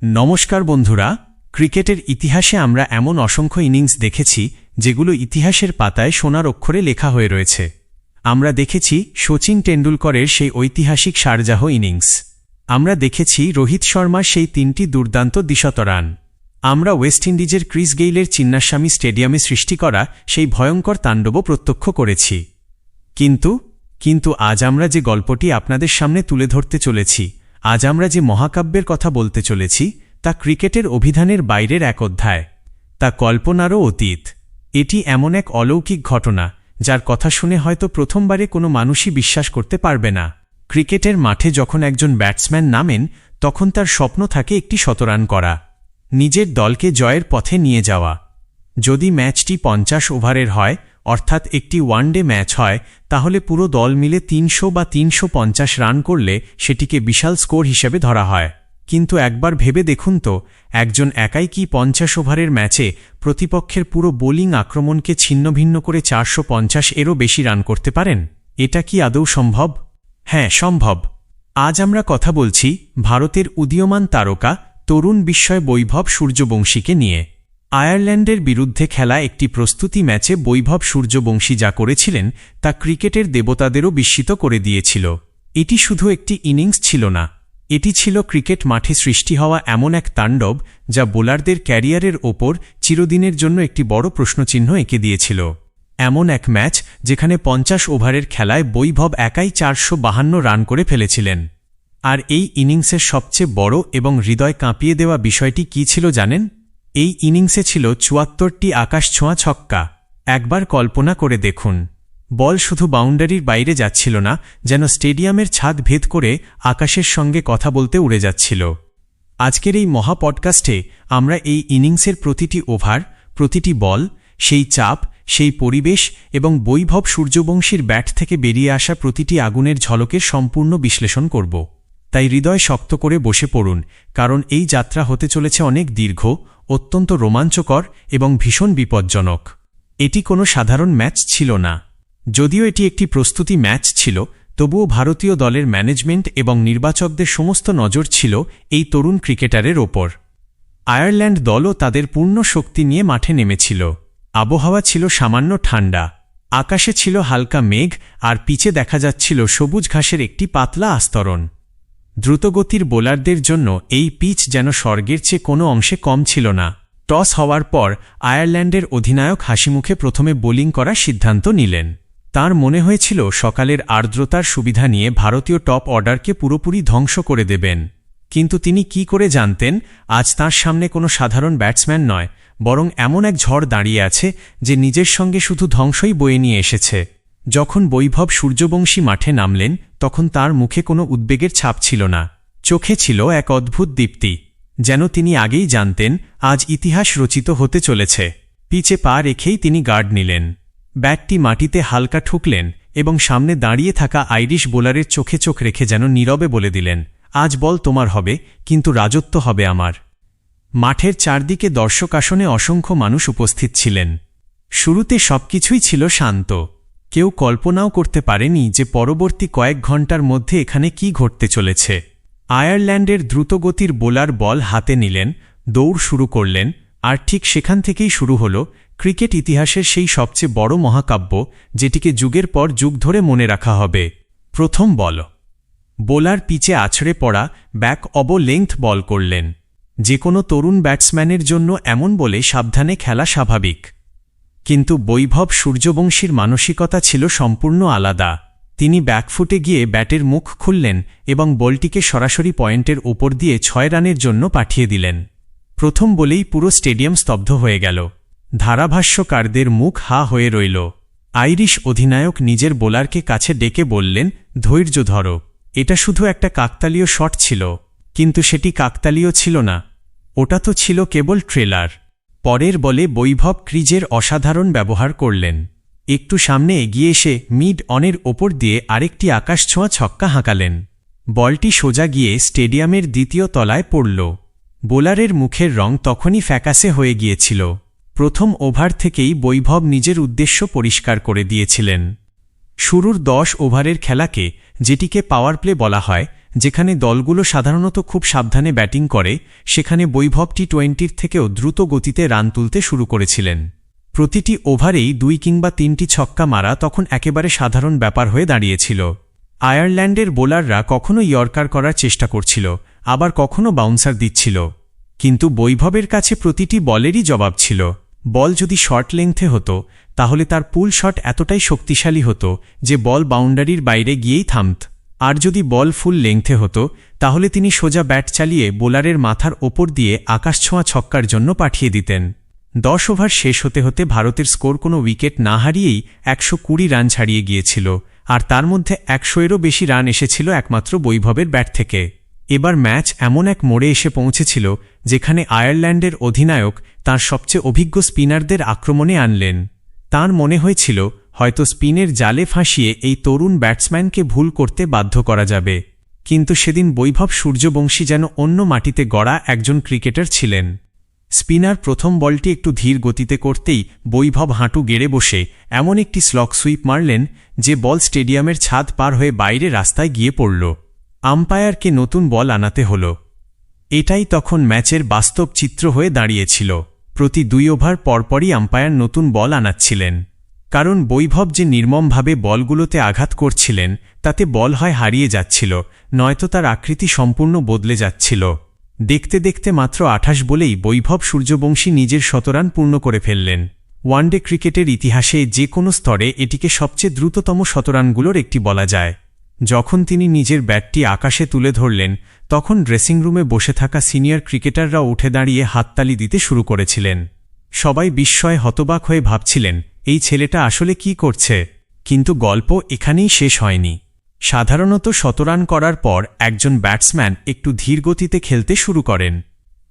নমস্কার বন্ধুরা, ক্রিকেটের ইতিহাসে আমরা এমন অসংখ্য ইনিংস দেখেছি যেগুলো ইতিহাসের পাতায় সোনার অক্ষরে লেখা হয়ে রয়েছে। আমরা দেখেছি শচীন টেন্ডুলকরের সেই ঐতিহাসিক শারজাহ ইনিংস। আমরা দেখেছি রোহিত শর্মার সেই ৩টি দুর্দান্ত দ্বিশত রান। আমরা ওয়েস্ট ইন্ডিজের ক্রিস গেইলের চিন্নাস্বামী স্টেডিয়ামে সৃষ্টি করা সেই ভয়ঙ্কর তাণ্ডবও প্রত্যক্ষ করেছি। কিন্তু আজ আমরা যে গল্পটি আপনাদের সামনে তুলে ধরতে চলেছি, আজ আমরা যে মহাকাব্যের কথা বলতে চলেছি, তা ক্রিকেটের অভিধানের বাইরের এক অধ্যায়। তা কল্পনারও অতীত। এটি এমন এক অলৌকিক ঘটনা যার কথা শুনে হয়তো প্রথমবারে কোনো মানুষই বিশ্বাস করতে পারবে না। ক্রিকেটের মাঠে যখন একজন ব্যাটসম্যান নামেন, তখন তার স্বপ্ন থাকে একটি শতরান করা, নিজের দলকে জয়ের পথে নিয়ে যাওয়া। যদি ম্যাচটি ৫০ ওভারের হয়, অর্থাৎ একটি ওয়ানডে ম্যাচ হয়, তাহলে পুরো দল মিলে ৩০০ বা ৩৫০ রান করলে সেটিকে বিশাল স্কোর হিসেবে ধরা হয়। কিন্তু একবার ভেবে দেখুন তো, একজন একাই কি ৫০ ওভারের ম্যাচে প্রতিপক্ষের পুরো বোলিং আক্রমণকে ছিন্নভিন্ন করে ৪৫০-এরও বেশি রান করতে পারেন? এটা কি আদৌ সম্ভব? হ্যাঁ, সম্ভব। আজ আমরা কথা বলছি ভারতের উদীয়মান তারকা তরুণ বিস্ময় বৈভব সূর্যবংশীকে নিয়ে। আয়ারল্যান্ডের বিরুদ্ধে খেলা একটি প্রস্তুতি ম্যাচে বৈভব সূর্যবংশী যা করেছিলেন তা ক্রিকেটের দেবতাদেরও বিস্মিত করে দিয়েছিল। এটি শুধু একটি ইনিংস ছিল না, এটি ছিল ক্রিকেট মাঠে সৃষ্টি হওয়া এমন এক তাণ্ডব যা বোলারদের ক্যারিয়ারের ওপর চিরদিনের জন্য একটি বড় প্রশ্নচিহ্ন এঁকে দিয়েছিল। এমন এক ম্যাচ যেখানে ৫০ ওভারের খেলায় বৈভব একাই ৪৫২ রান করে ফেলেছিলেন। আর এই ইনিংসের সবচেয়ে বড় এবং হৃদয় কাঁপিয়ে দেওয়া বিষয়টি কী ছিল জানেন? এই ইনিংসে ছিল ৭৪টি আকাশছোঁয়া ছক্কা। একবার কল্পনা করে দেখুন, বল শুধু বাউন্ডারির বাইরে যাচ্ছিল না, যেন স্টেডিয়ামের ছাদ ভেদ করে আকাশের সঙ্গে কথা বলতে উড়ে যাচ্ছিল। আজকের এই মহা পডকাস্টে আমরা এই ইনিংসের প্রতিটি ওভার, প্রতিটি বল, সেই চাপ, সেই পরিবেশ এবং বৈভব সূর্যবংশীর ব্যাট থেকে বেরিয়ে আসা প্রতিটি আগুনের ঝলকের সম্পূর্ণ বিশ্লেষণ করব। তাই হৃদয় শক্ত করে বসে পড়ুন, কারণ এই যাত্রা হতে চলেছে অনেক দীর্ঘ, অত্যন্ত রোমাঞ্চকর এবং ভীষণ বিপজ্জনক। এটি কোনো সাধারণ ম্যাচ ছিল না। যদিও এটি একটি প্রস্তুতি ম্যাচ ছিল, তবুও ভারতীয় দলের ম্যানেজমেন্ট এবং নির্বাচকদের সমস্ত নজর ছিল এই তরুণ ক্রিকেটারের ওপর। আয়ারল্যান্ড দলও তাদের পূর্ণ শক্তি নিয়ে মাঠে নেমেছিল। আবহাওয়া ছিল সামান্য ঠান্ডা, আকাশে ছিল হালকা মেঘ, আর পিচে দেখা যাচ্ছিল সবুজ ঘাসের একটি পাতলা আস্তরণ। দ্রুতগতির বোলারদের জন্য এই পিচ যেন স্বর্গের চেয়ে কোনো অংশে কম ছিল না। টস হওয়ার পর আয়ারল্যান্ডের অধিনায়ক হাসিমুখে প্রথমে বোলিং করার সিদ্ধান্ত নিলেন। তার মনে হয়েছিল সকালের আর্দ্রতার সুবিধা নিয়ে ভারতীয় টপ অর্ডারকে পুরোপুরি ধ্বংস করে দেবেন। কিন্তু তিনি কি করে জানতেন আজ তাঁর সামনে কোনো সাধারণ ব্যাটসম্যান নয়, বরং এমন এক ঝড় দাঁড়িয়ে আছে যে নিজের সঙ্গে শুধু ধ্বংসই বয়ে নিয়ে এসেছে। যখন বৈভব সূর্যবংশী মাঠে নামলেন, তখন তার মুখে কোনো উদ্বেগের ছাপ ছিল না, চোখে ছিল এক অদ্ভুত দীপ্তি, যেন তিনি আগেই জানতেন আজ ইতিহাস রচিত হতে চলেছে। পিচে পা রেখেই তিনি গার্ড নিলেন, ব্যাটটি মাটিতে হালকা ঠুকলেন এবং সামনে দাঁড়িয়ে থাকা আইরিশ বোলারের চোখে চোখ রেখে যেন নীরবে বলে দিলেন, আজ বল তোমার হবে, কিন্তু রাজত্ব হবে আমার। মাঠের চারদিকে দর্শক আসনে অসংখ্য মানুষ উপস্থিত ছিলেন। শুরুতে সবকিছুই ছিল শান্ত। কেউ কল্পনাও করতে পারেনি যে পরবর্তী কয়েক ঘণ্টার মধ্যে এখানে কি ঘটতে চলেছে। আয়ারল্যান্ডের দ্রুতগতির বোলার বল হাতে নিলেন, দৌড় শুরু করলেন, আর ঠিক সেখান থেকেই শুরু হল ক্রিকেট ইতিহাসের সেই সবচেয়ে বড় মহাকাব্য, যেটিকে যুগের পর যুগ ধরে মনে রাখা হবে। প্রথম বল। বোলার পিচে আছড়ে পড়া ব্যাক অব লেংথ বল করলেন। যে কোনো তরুণ ব্যাটসম্যানের জন্য এমন বলে সাবধানে খেলা স্বাভাবিক। কিন্তু বৈভব সূর্যবংশীর মানসিকতা ছিল সম্পূর্ণ আলাদা। তিনি ব্যাকফুটে গিয়ে ব্যাটের মুখ খুললেন এবং বলটিকে সরাসরি পয়েন্টের ওপর দিয়ে ৬ রানের জন্য পাঠিয়ে দিলেন। প্রথম বলেই পুরো স্টেডিয়াম স্তব্ধ হয়ে গেল। ধারাভাষ্যকারদের মুখ হা হয়ে রইল। আইরিশ অধিনায়ক নিজের বোলারকে কাছে ডেকে বললেন, ধৈর্য ধরো, এটা শুধু একটা কাকতালীয় শট ছিল। কিন্তু সেটি কাকতালীয় ছিল না, ওটা তো ছিল কেবল ট্রেলার। পরের বলে বৈভব ক্রিজের অসাধারণ ব্যবহার করলেন। একটু সামনে এগিয়ে এসে মিড অনের ওপর দিয়ে আরেকটি আকাশছোঁয়া ছক্কা হাঁকালেন। বলটি সোজা গিয়ে স্টেডিয়ামের দ্বিতীয় তলায় পড়ল। বোলারের মুখের রং তখনই ফ্যাকাসে হয়ে গিয়েছিল। প্রথম ওভার থেকেই বৈভব নিজের উদ্দেশ্য পরিষ্কার করে দিয়েছিলেন। শুরুর ১০ ওভারের খেলাকে, যেটিকে পাওয়ার প্লে বলা হয়, যেখানে দলগুলো সাধারণত খুব সাবধানে ব্যাটিং করে, সেখানে বৈভব টি-20 থেকেও দ্রুত গতিতে রান তুলতে শুরু করেছিলেন। প্রতিটি ওভারেই 2 কিংবা 3টি ছক্কা মারা তখন একেবারে সাধারণ ব্যাপার হয়ে দাঁড়িয়েছিল। আয়ারল্যান্ডের বোলাররা কখনো ইয়র্কার করার চেষ্টা করছিল, আবার কখনো বাউন্সার দিচ্ছিল, কিন্তু বৈভবের কাছে প্রতিটি বলেরই জবাব ছিল। বল যদি শর্ট লেংথে হতো তাহলে তার পুল শট এতটাই শক্তিশালী হতো যে বল বাউন্ডারির বাইরে গিয়েই থামত, আর যদি বল ফুল লেংথে হতো তাহলে তিনি সোজা ব্যাট চালিয়ে বোলারের মাথার ওপর দিয়ে আকাশছোঁয়া ছক্কার জন্য পাঠিয়ে দিতেন। 10 ওভার শেষ হতে হতে ভারতের স্কোর কোনো উইকেট না হারিয়েই 120 রান ছাড়িয়ে গিয়েছিল, আর তার মধ্যে 100-এরও বেশি রান এসেছিল একমাত্র বৈভবের ব্যাট থেকে। এবার ম্যাচ এমন এক মোড়ে এসে পৌঁছেছিল যেখানে আয়ারল্যান্ডের অধিনায়ক তাঁর সবচেয়ে অভিজ্ঞ স্পিনারদের আক্রমণে আনলেন। তাঁর মনে হয়েছিল হয়তো স্পিনের জালে ফাঁসিয়ে এই তরুণ ব্যাটসম্যানকে ভুল করতে বাধ্য করা যাবে, কিন্তু সেদিন বৈভব সূর্যবংশী যেন অন্য মাটিতে গড়া একজন ক্রিকেটার ছিলেন। স্পিনার প্রথম বলটি একটু ধীর গতিতে করতেই বৈভব হাঁটু গেড়ে বসে এমন একটি স্লগ সুইপ মারলেন যে বল স্টেডিয়ামের ছাদ পার হয়ে বাইরে রাস্তায় গিয়ে পড়ল। আম্পায়ারকে নতুন বল আনাতে হল। এটাই তখন ম্যাচের বাস্তব চিত্র হয়ে দাঁড়িয়েছিল। প্রতি 2 ওভার পরপরই আম্পায়ার নতুন বল আনাচ্ছিলেন, কারণ বৈভব যে নির্মমভাবে বলগুলোতে আঘাত করছিলেন তাতে বল হয় হারিয়ে যাচ্ছিল, নয়তো তার আকৃতি সম্পূর্ণ বদলে যাচ্ছিল। দেখতে দেখতে মাত্র 28 বলেই বৈভব সূর্যবংশী নিজের 100 রান পূর্ণ করে ফেললেন। ওয়ানডে ক্রিকেটের ইতিহাসে যে কোনো স্তরে এটিকে সবচেয়ে দ্রুততম 100 রানগুলোর একটি বলা যায়। যখন তিনি নিজের ব্যাটটি আকাশে তুলে ধরলেন তখন ড্রেসিং রুমে বসে থাকা সিনিয়র ক্রিকেটাররাও উঠে দাঁড়িয়ে হাততালি দিতে শুরু করেছিলেন। সবাই বিস্ময়ে হতবাক হয়ে ভাবছিলেন এই ছেলেটা আসলে কি করছে। কিন্তু গল্প এখানেই শেষ হয়নি। সাধারণত 100 রান করার পর একজন ব্যাটসম্যান একটু ধীর গতিতে খেলতে শুরু করেন,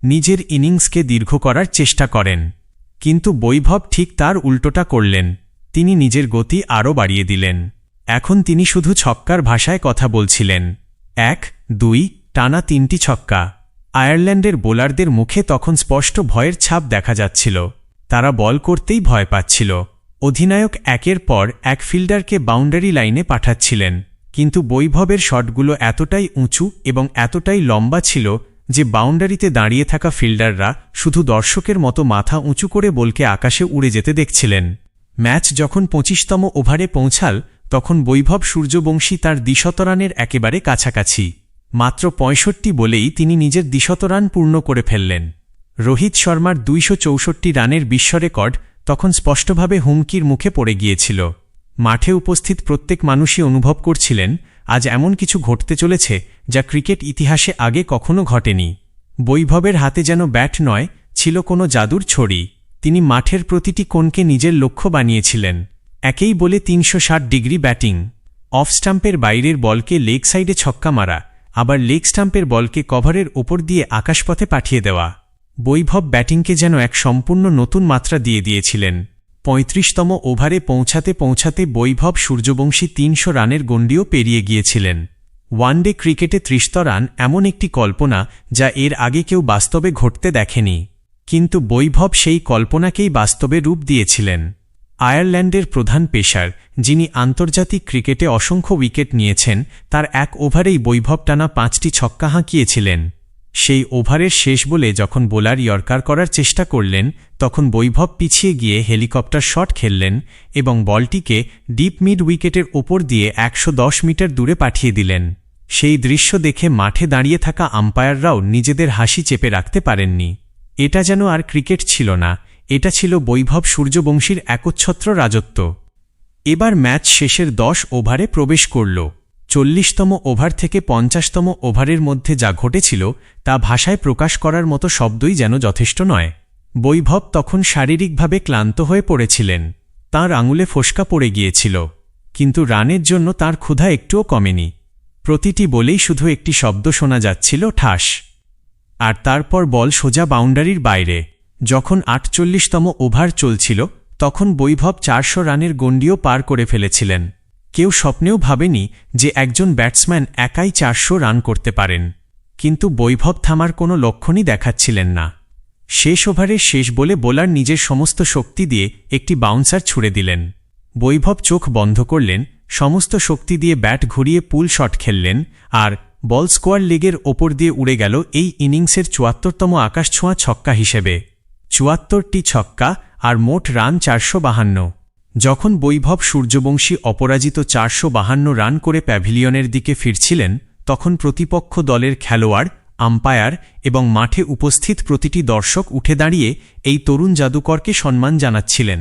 নিজের ইনিংসকে দীর্ঘ করার চেষ্টা করেন, কিন্তু বৈভব ঠিক তার উল্টোটা করলেন। তিনি নিজের গতি আরও বাড়িয়ে দিলেন। এখন তিনি শুধু ছক্কার ভাষায় কথা বলছিলেন। 1, 2, টানা 3টি ছক্কা। আয়ারল্যান্ডের বোলারদের মুখে তখন স্পষ্ট ভয়ের ছাপ দেখা যাচ্ছিল। তারা বল করতেই ভয় পাচ্ছিল। অধিনায়ক একের পর এক ফিল্ডারকে বাউন্ডারি লাইনে পাঠাচ্ছিলেন, কিন্তু বৈভবের শটগুলো এতটাই উঁচু এবং এতটাই লম্বা ছিল যে বাউন্ডারিতে দাঁড়িয়ে থাকা ফিল্ডাররা শুধু দর্শকের মতো মাথা উঁচু করে বলকে আকাশে উড়ে যেতে দেখছিলেন। ম্যাচ যখন 25তম ওভারে পৌঁছাল তখন বৈভব সূর্যবংশী তার 200 রানের একেবারে কাছাকাছি। মাত্র 65 বলেই তিনি নিজের 200 রান পূর্ণ করে ফেললেন। রোহিত শর্মার 264 রানের বিশ্ব রেকর্ড তখন স্পষ্টভাবে হুমকির মুখে পড়ে গিয়েছিল। মাঠে উপস্থিত প্রত্যেক মানুষই অনুভব করছিলেন আজ এমন কিছু ঘটতে চলেছে যা ক্রিকেট ইতিহাসে আগে কখনো ঘটেনি। বৈভবের হাতে যেন ব্যাট নয়, ছিল কোনো জাদুর ছড়ি। তিনি মাঠের প্রতিটি কোণকে নিজের লক্ষ্য বানিয়েছিলেন। একেই বলে 360 ডিগ্রি ব্যাটিং, অফ স্টাম্পের বাইরের বলকে লেগ সাইডে ছক্কা মারা, আবার লেগ স্টাম্পের বলকে কভারের ওপর দিয়ে আকাশপথে পাঠিয়ে দেওয়া। বৈভব ব্যাটিংকে যেন এক সম্পূর্ণ নতুন মাত্রা দিয়ে দিয়েছিলেন। 35তম ওভারে পৌঁছাতে পৌঁছাতে বৈভব সূর্যবংশী 300 রানের গণ্ডিও পেরিয়ে গিয়েছিলেন। ওয়ানডে ক্রিকেটে 30 রান এমন একটি কল্পনা যা এর আগে কেউ বাস্তবে ঘটতে দেখেনি, কিন্তু বৈভব সেই কল্পনাকেই বাস্তবে রূপ দিয়েছিলেন। আয়ারল্যান্ডের প্রধান পেসার, যিনি আন্তর্জাতিক ক্রিকেটে অসংখ্য উইকেট নিয়েছেন, তার 1 ওভারেই বৈভব টানা 5টি ছক্কা হাঁকিয়েছিলেন। সেই ওভারের শেষ বলে যখন বোলার ইয়র্কার করার চেষ্টা করলেন তখন বৈভব পিছিয়ে গিয়ে হেলিকপ্টার শট খেললেন এবং বলটিকে ডিপ মিড উইকেটের ওপর দিয়ে 110 মিটার দূরে পাঠিয়ে দিলেন। সেই দৃশ্য দেখে মাঠে দাঁড়িয়ে থাকা আম্পায়াররাও নিজেদের হাসি চেপে রাখতে পারেননি। এটা যেন আর ক্রিকেট ছিল না, এটা ছিল বৈভব সূর্যবংশীর একচ্ছত্র রাজত্ব। এবার ম্যাচ শেষের 10 ওভারে প্রবেশ করল। 40তম ওভার থেকে 50তম ওভারের মধ্যে যা ঘটেছিল তা ভাষায় প্রকাশ করার মতো শব্দই যেন যথেষ্ট নয়। বৈভব তখন শারীরিকভাবে ক্লান্ত হয়ে পড়েছিলেন, তাঁর আঙুলে ফোস্কা পড়ে গিয়েছিল, কিন্তু রানের জন্য তাঁর ক্ষুধা একটুও কমেনি। প্রতিটি বলেই শুধু একটি শব্দ শোনা যাচ্ছিল, ঠাস। আর তারপর বল সোজা বাউন্ডারির বাইরে। যখন 48তম ওভার চলছিল তখন বৈভব 400 রানের গণ্ডিও পার করে ফেলেছিলেন। কেউ স্বপ্নেও ভাবেনি যে একজন ব্যাটসম্যান একাই 400 রান করতে পারেন, কিন্তু বৈভব থামার কোনো লক্ষণই দেখাচ্ছিলেন না। শেষ ওভারের শেষ বলে বোলার নিজের সমস্ত শক্তি দিয়ে একটি বাউন্সার ছুড়ে দিলেন। বৈভব চোখ বন্ধ করলেন, সমস্ত শক্তি দিয়ে ব্যাট ঘুরিয়ে পুল শট খেললেন, আর বল স্কোয়ার লেগের ওপর দিয়ে উড়ে গেল এই ইনিংসের ৭৪তম আকাশছোঁয়া ছক্কা হিসেবে। ৭৪টি ছক্কা আর মোট রান ৪৫২। যখন বৈভব সূর্যবংশী অপরাজিত ৪৫২ রান করে প্যাভিলিয়নের দিকে ফিরছিলেন, তখন প্রতিপক্ষ দলের খেলোয়াড়, আম্পায়ার এবং মাঠে উপস্থিত প্রতিটি দর্শক উঠে দাঁড়িয়ে এই তরুণ জাদুকরকে সম্মান জানাচ্ছিলেন।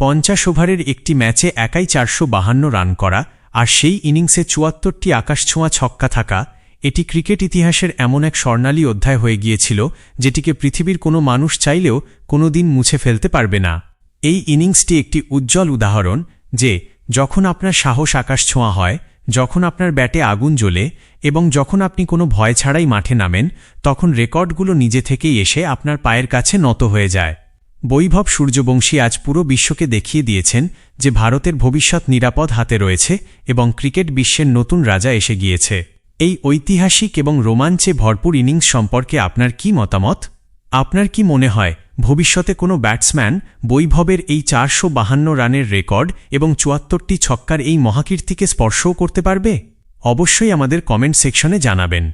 ৫০ ওভারের একটি ম্যাচে একাই ৪৫২ রান করা আর সেই ইনিংসে ৭৪টি আকাশছোঁয়া ছক্কা থাকা, এটি ক্রিকেট ইতিহাসের এমন এক স্বর্ণালী অধ্যায় হয়ে গিয়েছিল যেটিকে পৃথিবীর কোনো মানুষ চাইলেও কোনো দিন মুছে ফেলতে পারবে না। এই ইনিংসটি একটি উজ্জ্বল উদাহরণ যে যখন আপনার সাহস আকাশছোঁয়া হয়, যখন আপনার ব্যাটে আগুন জ্বলে এবং যখন আপনি কোনো ভয় ছাড়াই মাঠে নামেন, তখন রেকর্ডগুলো নিজে থেকেই এসে আপনার পায়ের কাছে নত হয়ে যায়। বৈভব সূর্যবংশী আজ পুরো বিশ্বকে দেখিয়ে দিয়েছেন যে ভারতের ভবিষ্যৎ নিরাপদ হাতে রয়েছে এবং ক্রিকেট বিশ্বের নতুন রাজা এসে গিয়েছে। এই ঐতিহাসিক এবং রোমাঞ্চে ভরপুর ইনিংস সম্পর্কে আপনার কি মতামত? আপনার কি মনে হয় ভবিষ্যতে কোনো ব্যাটসম্যান বৈভবের এই ৪৫২ রানের রেকর্ড এবং ৭৪টি ছক্কার এই মহাকীর্তিকে স্পর্শও করতে পারবে? অবশ্যই আমাদের কমেন্ট সেকশনে জানাবেন।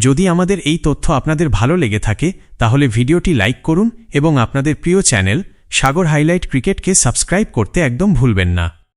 যদি আমাদের এই তথ্য আপনাদের ভালো লেগে থাকে তাহলে ভিডিওটি লাইক করুন এবং আপনাদের প্রিয় চ্যানেল সাগর হাইলাইট ক্রিকেটকে সাবস্ক্রাইব করতে একদম ভুলবেন না।